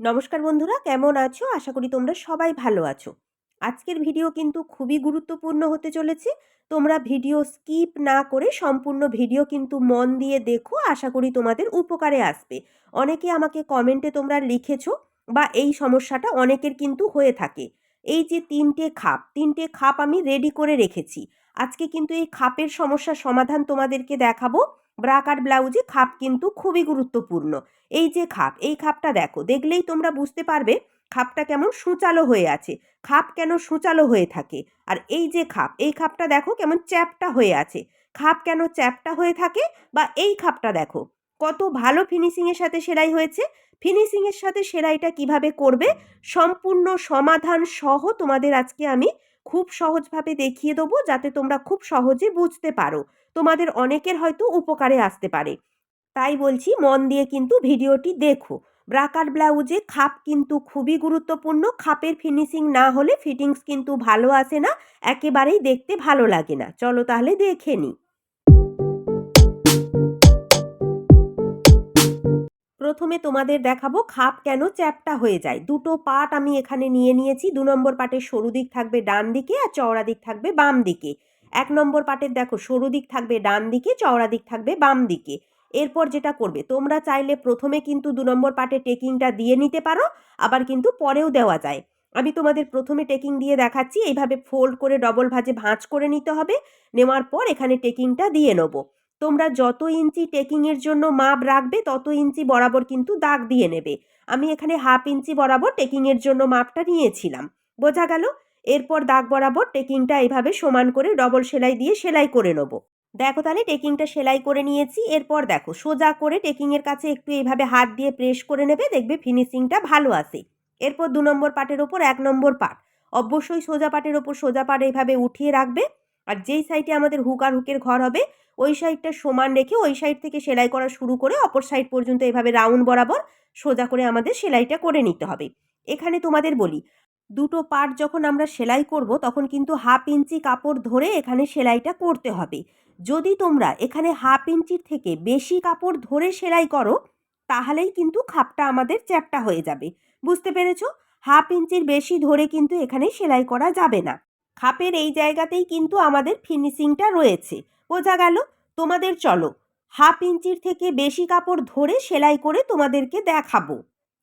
নমস্কার বন্ধুরা, কেমন আছো? আশা করি তোমরা সবাই ভালো আছো। আজকের ভিডিও কিন্তু খুবই গুরুত্বপূর্ণ হতে চলেছে। তোমরা ভিডিও স্কিপ না করে সম্পূর্ণ ভিডিও কিন্তু মন দিয়ে দেখো, আশা করি তোমাদের উপকারে আসবে। অনেকে আমাকে কমেন্টে তোমরা লিখেছো বা এই সমস্যাটা অনেকের কিন্তু হয়ে থাকে। এই যে তিনটে খাপ আমি রেডি করে রেখেছি। আজকে কিন্তু এই খাপের সমস্যার সমাধান তোমাদেরকে দেখাবো। ব্রা কাট ব্লাউজে খাপ কিন্তু খুবই গুরুত্বপূর্ণ। এই যে খাপ, এই খাপটা দেখো, দেখলেই তোমরা বুঝতে পারবে খাপটা কেমন সূচালো হয়ে আছে। খাপ কেন সূচালো হয়ে থাকে? আর এই যে খাপ, এই খাপটা দেখো কেমন চ্যাপ্টা হয়ে আছে। খাপ কেন চ্যাপ্টা হয়ে থাকে? বা এই খাপটা দেখো কত ভালো ফিনিশিংয়ের সাথে সেলাই হয়েছে। ফিনিশিংয়ের সাথে সেলাইটা কিভাবে করবে সম্পূর্ণ সমাধান সহ তোমাদের আজকে আমি খুব সহজভাবে দেখিয়ে দেবো, যাতে তোমরা খুব সহজে বুঝতে পারো। তোমাদের অনেকের হয়তো উপকারে আসতে পারে। তাই বলছি, মন দিয়ে কিন্তু ভিডিওটি দেখো। ব্রা কাট ব্লাউজে খাপ কিন্তু খুবই গুরুত্বপূর্ণ। খাপের ফিনিশিং না হলে ফিটিংস কিন্তু ভালো আসে না, একেবারেই দেখতে ভালো লাগে না। চলো তাহলে দেখে নিই। প্রথমে তোমাদের দেখাবো খাপ কেন চ্যাপ্টা হয়ে যায়। দুটো পার্ট আমি এখানে নিয়ে নিয়েছি। ২ নম্বর পার্টের সরু দিক থাকবে ডান দিকে আর চওড়া দিক থাকবে বাম দিকে। ১ নম্বর পার্টের দেখো সরু দিক থাকবে ডান দিকে, চওড়া দিক থাকবে বাম দিকে। এরপর যেটা করবে, তোমরা চাইলে প্রথমে কিন্তু ২ নম্বর পার্টে টেকিংটা দিয়ে নিতে পারো, আবার কিন্তু পরেও দেওয়া যায়। আমি তোমাদের প্রথমে টেকিং দিয়ে দেখাচ্ছি। এইভাবে ফোল্ড করে ডবল ভাঁজ করে নিতে হবে। নেওয়ার পর এখানে টেকিংটা দিয়ে নেবো। তোমরা যত ইঞ্চি টেকিংয়ের জন্য মাপ রাখবে তত ইঞ্চি বরাবর কিন্তু দাগ দিয়ে নেবে। আমি এখানে 1/2 ইঞ্চি বরাবর টেকিংয়ের জন্য মাপটা নিয়েছিলাম। বোঝা গেল? এরপর দাগ বরাবর টেকিংটা এইভাবে সমান করে ডবল সেলাই দিয়ে সেলাই করে নেব। দেখো তাহলে টেকিংটা সেলাই করে নিয়েছি। এরপর দেখো সোজা করে টেকিংয়ের কাছে একটু এইভাবে হাত দিয়ে প্রেস করে নেবে, দেখবে ফিনিশিংটা ভালো আসে। এরপর ২ নম্বর পার্টের ওপর ১ নম্বর পার্ট, অবশ্যই সোজা পার্টের ওপর সোজা পার্ট এইভাবে উঠিয়ে রাখবে। আর যেই সাইডে আমাদের হুক আর হুকের ঘর হবে ওই সাইডটা সমান রেখে ওই সাইড থেকে সেলাই করা শুরু করে অপর সাইড পর্যন্ত এভাবে রাউন্ড বরাবর সোজা করে আমাদের সেলাইটা করে নিতে হবে। এখানে তোমাদের বলি, দুটো পার্ট যখন আমরা সেলাই করব তখন কিন্তু 1/2 ইঞ্চি কাপড় ধরে এখানে সেলাইটা করতে হবে। যদি তোমরা এখানে 1/2 ইঞ্চির থেকে বেশি কাপড় ধরে সেলাই করো তাহলেই কিন্তু খাপটা আমাদের চ্যাপ্টা হয়ে যাবে। বুঝতে পেরেছো? 1/2 ইঞ্চির বেশি ধরে কিন্তু এখানে সেলাই করা যাবে না। খাপের এই জায়গাতেই কিন্তু আমাদের ফিনিশিংটা রয়েছে। বোঝা গেল? তোমাদের চলো 1/2 ইঞ্চির থেকে বেশি কাপড় ধরে সেলাই করে তোমাদেরকে দেখাবো।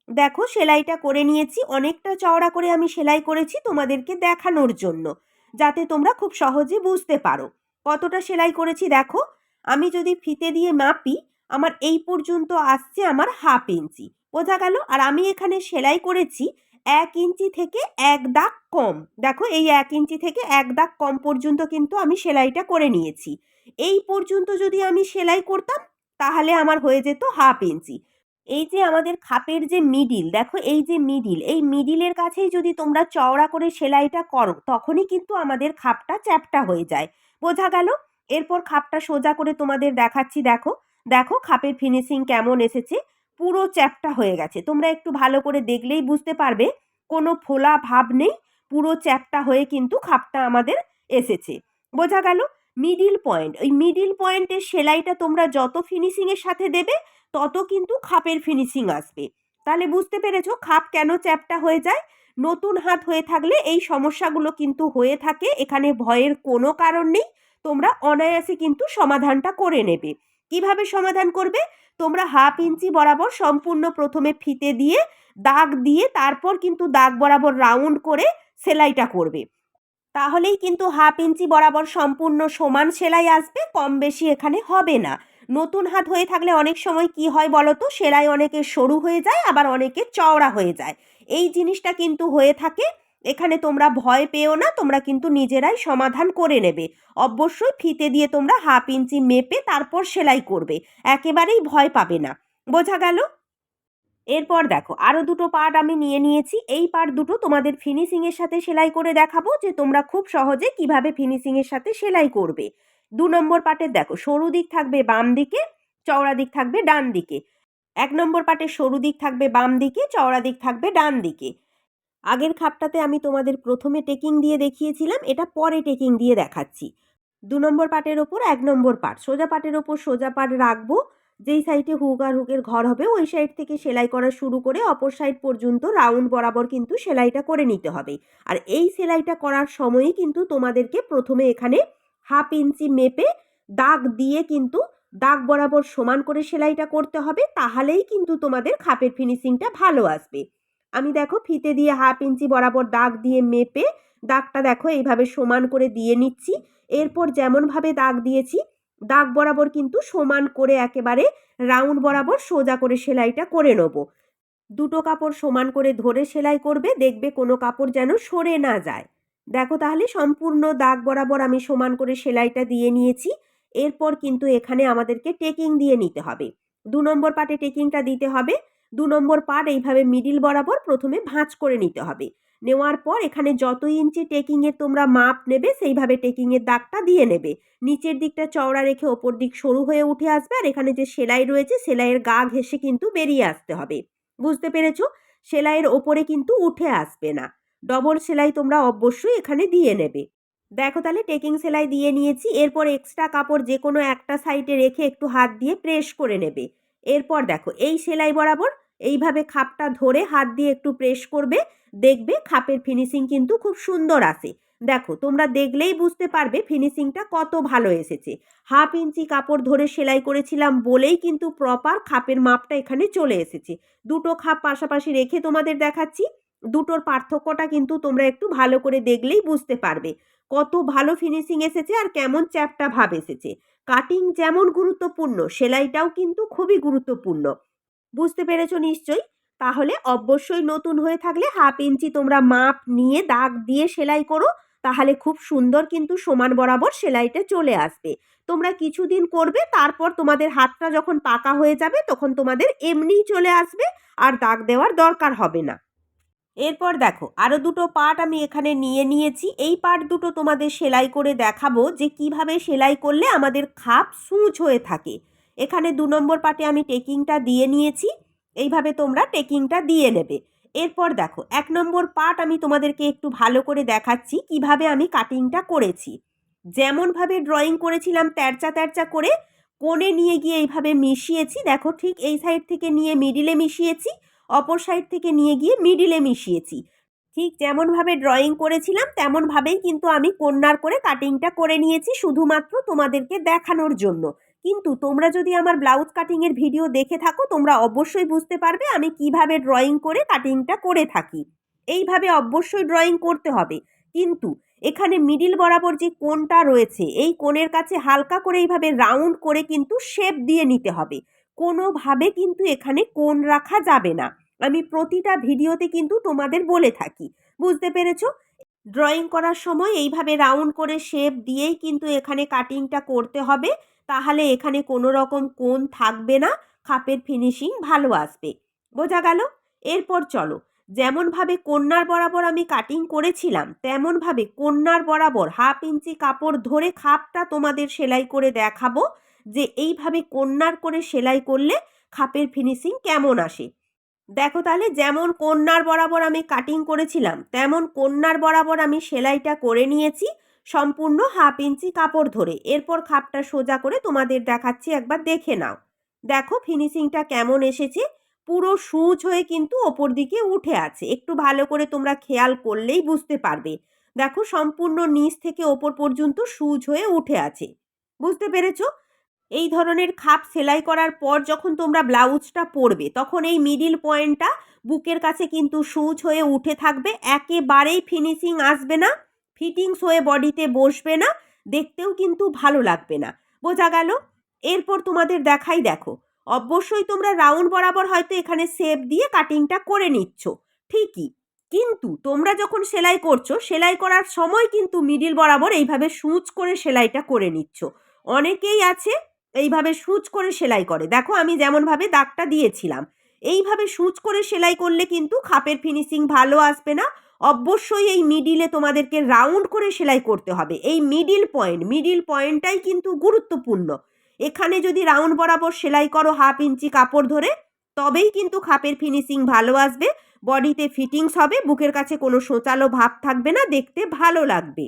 দেখো সেলাইটা করে নিয়েছি। অনেকটা চওড়া করে আমি সেলাই করেছি তোমাদেরকে দেখানোর জন্য, যাতে তোমরা খুব সহজে বুঝতে পারো। কতটা সেলাই করেছি দেখো। আমি যদি ফিতে দিয়ে মাপি, আমার এই পর্যন্ত আসছে আমার 1/2 ইঞ্চি। বোঝা গেল? আর আমি এখানে সেলাই করেছি 1 ইঞ্চি থেকে 1 দাগ কম। দেখো এই 1 ইঞ্চি থেকে 1 দাগ কম পর্যন্ত কিন্তু আমি সেলাইটা করে নিয়েছি। এই পর্যন্ত যদি আমি সেলাই করতাম তাহলে আমার হয়ে যেত 1/2 ইঞ্চি। এই যে আমাদের খাপের যে মিডিল, দেখো এই যে মিডিল, এই মিডিলের কাছেই যদি তোমরা চওড়া করে সেলাইটা করো তখনই কিন্তু আমাদের খাপটা চ্যাপ্টা হয়ে যায়। বোঝা গেল? এরপর খাপটা সোজা করে তোমাদের দেখাচ্ছি। দেখো, দেখো খাপের ফিনিশিং কেমন এসেছে। পুরো চ্যাপ্টা হয়ে গেছে। তোমরা একটু ভালো করে দেখলেই বুঝতে পারবে কোনো ফোলা ভাব নেই। পুরো চ্যাপ্টা হয়ে কিন্তু খাপটা আমাদের এসেছে। বোঝা গেল? মিডিল পয়েন্ট, ওই মিডিল পয়েন্টের সেলাইটা তোমরা যত ফিনিশিংয়ের সাথে দেবে তত কিন্তু খাপের ফিনিশিং আসবে। তাহলে বুঝতে পেরেছো খাপ কেন চ্যাপ্টা হয়ে যায়? নতুন হাত হয়ে থাকলে এই সমস্যাগুলো কিন্তু হয়ে থাকে। এখানে ভয়ের কোনো কারণ নেই। তোমরা অনায়াসে কিন্তু সমাধানটা করে নেবে। কিভাবে সমাধান করবে? তোমরা 1/2 ইঞ্চি বরাবর সম্পূর্ণ প্রথমে ফিতে দিয়ে দাগ দিয়ে তারপর কিন্তু দাগ বরাবর রাউন্ড করে সেলাইটা করবে। তাহলেই কিন্তু 1/2 ইঞ্চি বরাবর সম্পূর্ণ সমান সেলাই আসবে, কম বেশি এখানে হবে না। নতুন হাত হয়ে থাকলে অনেক সময় কি হয় বলো তো, সেলাই অনেকের সরু হয়ে যায়, আবার অনেকের চওড়া হয়ে যায়। এই জিনিসটা কিন্তু হয়ে থাকে। এখানে তোমরা ভয় পেও না, তোমরা কিন্তু নিজেরাই সমাধান করে নেবে। অবশ্যই ফিতে দিয়ে তোমরা 1/2 ইঞ্চি মেপে তারপর সেলাই করবে। একেবারেই ভয় পাবে না। বোঝা গেল? এরপর দেখো আরও দুটো পার্ট আমি নিয়ে নিয়েছি। এই পার্ট দুটো তোমাদের ফিনিশিংয়ের সাথে সেলাই করে দেখাবো, যে তোমরা খুব সহজে কিভাবে ফিনিশিংয়ের সাথে সেলাই করবে। ২ নম্বর পার্টের দেখো সরু দিক থাকবে বাম দিকে, চওড়া দিক থাকবে ডান দিকে। ১ নম্বর পার্টের সরু দিক থাকবে বাম দিকে, চওড়া দিক থাকবে ডান দিকে। আগের খাপটাতে আমি তোমাদের প্রথমে টেকিং দিয়ে দেখিয়েছিলাম, এটা পরে টেকিং দিয়ে দেখাচ্ছি। ২ নম্বর পার্টের ওপর ১ নম্বর পার্ট, সোজা পার্টের ওপর সোজা পার্ট রাখবো। যেই সাইডে হুক আর হুকের ঘর হবে ওই সাইড থেকে সেলাই করা শুরু করে অপর সাইড পর্যন্ত রাউন্ড বরাবর কিন্তু সেলাইটা করে নিতে হবে। আর এই সেলাইটা করার সময়ই কিন্তু তোমাদেরকে প্রথমে এখানে 1/2 ইঞ্চি মেপে দাগ দিয়ে কিন্তু দাগ বরাবর সমান করে সেলাইটা করতে হবে, তাহলেই কিন্তু তোমাদের খাপের ফিনিশিংটা ভালো আসবে। আমি দেখো ফিতে দিয়ে 1/2 ইঞ্চি বরাবর দাগ দিয়ে মেপে দাগটা দেখো এইভাবে সমান করে দিয়ে নিচ্ছি। এরপর যেমনভাবে দাগ দিয়েছি দাগ বরাবর কিন্তু সমান করে একেবারে রাউন্ড বরাবর সোজা করে সেলাইটা করে নেব। দুটো কাপড় সমান করে ধরে সেলাই করবে, দেখবে কোনো কাপড় যেন সরে না যায়। দেখো তাহলে সম্পূর্ণ দাগ বরাবর আমি সমান করে সেলাইটা দিয়ে নিয়েছি। এরপর কিন্তু এখানে আমাদেরকে টেকিং দিয়ে নিতে হবে। 2 নম্বর পাটে টেকিংটা দিতে হবে। 2 নম্বর পাট এইভাবে মিডিল বরাবর প্রথমে ভাঁজ করে নিতে হবে। নেওয়ার পর এখানে যত ইঞ্চি টেকিংয়ের তোমরা মাপ নেবে সেইভাবে টেকিংয়ের দাগটা দিয়ে নেবে। নিচের দিকটা চওড়া রেখে ওপর দিক সরু হয়ে উঠে আসবে, আর এখানে যে সেলাই রয়েছে সেলাইয়ের গা ঘেঁষে কিন্তু বেরিয়ে আসতে হবে। বুঝতে পেরেছো? সেলাইয়ের ওপরে কিন্তু উঠে আসবে না। ডবল সেলাই তোমরা অবশ্যই এখানে দিয়ে নেবে। দেখো তাহলে টেকিং সেলাই দিয়ে নিয়েছি। এরপর এক্সট্রা কাপড় যে কোনো একটা সাইডে রেখে একটু হাত দিয়ে প্রেস করে নেবে। এরপর দেখো এই সেলাই বরাবর এইভাবে খাপটা ধরে হাত দিয়ে একটু প্রেস করবে, দেখবে খাপের ফিনিশিং কিন্তু খুব সুন্দর আসে। দেখো তোমরা দেখলেই বুঝতে পারবে ফিনিশিংটা কত ভালো এসেছে। 1/2 ইঞ্চি কাপড় ধরে সেলাই করেছিলাম বলেই কিন্তু প্রপার খাপের মাপটা এখানে চলে এসেছে। দুটো খাপ পাশাপাশি রেখে তোমাদের দেখাচ্ছি। দুটোর পার্থক্যটা কিন্তু তোমরা একটু ভালো করে দেখলেই বুঝতে পারবে কত ভালো ফিনিশিং এসেছে আর কেমন চ্যাপ্টা ভাব এসেছে। কাটিং যেমন গুরুত্বপূর্ণ সেলাইটাও কিন্তু খুবই গুরুত্বপূর্ণ। বুঝতে পেরেছো নিশ্চয়ই? তাহলে অবশ্যই নতুন হয়ে থাকলে 1/2 ইঞ্চি তোমরা মাপ নিয়ে দাগ দিয়ে সেলাই করো, তাহলে খুব সুন্দর কিন্তু সমান বরাবর সেলাইটা চলে আসবে। তোমরা কিছুদিন করবে, তারপর তোমাদের হাতটা যখন পাকা হয়ে যাবে তখন তোমাদের এমনিই চলে আসবে, আর দাগ দেওয়ার দরকার হবে না। এরপর দেখো আরও দুটো পার্ট আমি এখানে নিয়ে নিয়েছি। এই পার্ট দুটো তোমাদের সেলাই করে দেখাবো যে কিভাবে সেলাই করলে আমাদের খাপ সূচ হয়ে থাকে। এখানে 2 নম্বর পার্টে আমি টেকিংটা দিয়ে নিয়েছি, এইভাবে তোমরা টেকিংটা দিয়ে নেবে। এরপর দেখো 1 নম্বর পার্ট আমি তোমাদেরকে একটু ভালো করে দেখাচ্ছি কিভাবে আমি কাটিংটা করেছি। যেমনভাবে ড্রয়িং করেছিলাম তেরচা তেরচা করে কোণে নিয়ে গিয়ে এইভাবে মিশিয়েছি। দেখো ঠিক এই সাইড থেকে নিয়ে মিডিলে মিশিয়েছি, অপর সাইড থেকে নিয়ে গিয়ে মিডিলে মিশিয়েছি। ঠিক যেমনভাবে ড্রয়িং করেছিলাম তেমনভাবেই কিন্তু আমি কর্নার করে কাটিংটা করে নিয়েছি, শুধুমাত্র তোমাদেরকে দেখানোর জন্য। কিন্তু তোমরা যদি আমার ব্লাউজ কাটিংয়ের ভিডিও দেখে থাকো তোমরা অবশ্যই বুঝতে পারবে আমি কিভাবে ড্রয়িং করে কাটিংটা করে থাকি। এইভাবে অবশ্যই ড্রয়িং করতে হবে, কিন্তু এখানে মিডিল বরাবর যে কোণটা রয়েছে এই কোণের কাছে হালকা করে এইভাবে রাউন্ড করে কিন্তু শেপ দিয়ে নিতে হবে। কোনোভাবে কিন্তু এখানে কোণ রাখা যাবে না। আমি প্রতিটা ভিডিওতে কিন্তু তোমাদের বলে থাকি। বুঝতে পেরেছো? ড্রয়িং করার সময় এইভাবে রাউন্ড করে শেপ দিয়েই কিন্তু এখানে কাটিংটা করতে হবে, তাহলে এখানে কোনো রকম কোণ থাকবে না, খাপের ফিনিশিং ভালো আসবে। বোঝা গেল? এরপর চলো যেমনভাবে কন্যার বরাবর আমি কাটিং করেছিলাম তেমনভাবে কন্যার বরাবর 1/2 ইঞ্চি কাপড় ধরে খাপটা তোমাদের সেলাই করে দেখাবো যে এইভাবে কন্যার করে সেলাই করলে খাপের ফিনিশিং কেমন আসে। দেখো তাহলে যেমন কন্যার বরাবর আমি কাটিং করেছিলাম তেমন কন্যার বরাবর আমি সেলাইটা করে নিয়েছি সম্পূর্ণ 1/2 ইঞ্চি কাপড় ধরে। এরপর খাপটা সোজা করে তোমাদের দেখাচ্ছি, একবার দেখে নাও। দেখো ফিনিশিংটা কেমন এসেছে, পুরো সূচ হয়ে কিন্তু ওপর দিকে উঠে আছে। একটু ভালো করে তোমরা খেয়াল করলেই বুঝতে পারবে। দেখো সম্পূর্ণ নিচ থেকে ওপর পর্যন্ত সূচ হয়ে উঠে আছে। বুঝতে পেরেছো? এই ধরনের খাপ সেলাই করার পর যখন তোমরা ব্লাউজটা পরবে তখন এই মিডিল পয়েন্টটা বুকের কাছে কিন্তু সূচ হয়ে উঠে থাকবে, একেবারেই ফিনিশিং আসবে না, ফিটিংস হয়ে বডিতে বসবে না, দেখতেও কিন্তু ভালো লাগবে না। বোঝা গেল? এরপর তোমাদের দেখাই, দেখো অবশ্যই তোমরা রাউন্ড বরাবর হয়তো এখানে শেপ দিয়ে কাটিংটা করে নিচ্ছ ঠিকই, কিন্তু তোমরা যখন সেলাই করছো সেলাই করার সময় কিন্তু মিডিল বরাবর এইভাবে সূচ করে সেলাইটা করে নিচ্ছ। অনেকেই আছে এইভাবে সূচ করে সেলাই করে। দেখো আমি যেমনভাবে দাগটা দিয়েছিলাম এইভাবে সূচ করে সেলাই করলে কিন্তু খাপের ফিনিশিং ভালো আসবে না। অবশ্যই এই মিডিলে তোমাদেরকে রাউন্ড করে সেলাই করতে হবে। এই মিডিল পয়েন্টটাই কিন্তু গুরুত্বপূর্ণ। এখানে যদি রাউন্ড বরাবর সেলাই করো 1/2 ইঞ্চি কাপড় ধরে তবেই কিন্তু খাপের ফিনিশিং ভালো আসবে, বডিতে ফিটিংস হবে, বুকের কাছে কোনো সোঁচালো ভাব থাকবে না, দেখতে ভালো লাগবে।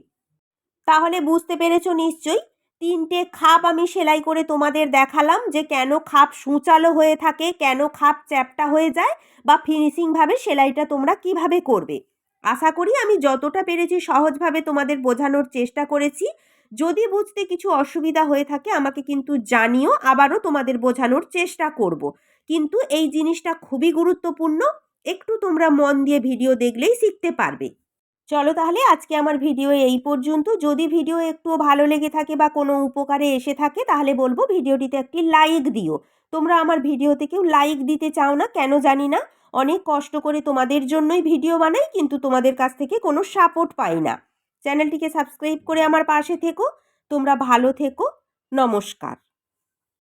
তাহলে বুঝতে পেরেছো নিশ্চয়ই? তিনটে খাপ আমি সেলাই করে তোমাদের দেখালাম যে কেন খাপ সূচালো হয়ে থাকে, কেন খাপ চ্যাপ্টা হয়ে যায়, বা ফিনিশিংভাবে সেলাইটা তোমরা কিভাবে করবে। আশা করি আমি যতটা পেরেছি সহজভাবে তোমাদের বোঝানোর চেষ্টা করেছি। যদি বুঝতে কিছু অসুবিধা হয়ে থাকে আমাকে কিন্তু জানিও, আবারও তোমাদের বোঝানোর চেষ্টা করব। কিন্তু এই জিনিসটা খুবই গুরুত্বপূর্ণ, একটু তোমরা মন দিয়ে ভিডিও দেখলেই শিখতে পারবে। চলো তাহলে আজকে আমার ভিডিও এই পর্যন্ত। যদি ভিডিও একটুও ভালো লেগে থাকে বা কোনো উপকারে এসে থাকে তাহলে বলবো ভিডিওটিতে একটি লাইক দিও। তোমরা আমার ভিডিওতে কেউ লাইক দিতে চাও না, কেন জানি না। অনেক কষ্ট করে তোমাদের জন্যই ভিডিও বানাই, কিন্তু তোমাদের কাছ থেকে কোনো সাপোর্ট পাই না। চ্যানেলটিকে সাবস্ক্রাইব করে আমার পাশে থেকো। তোমরা ভালো থেকো। নমস্কার।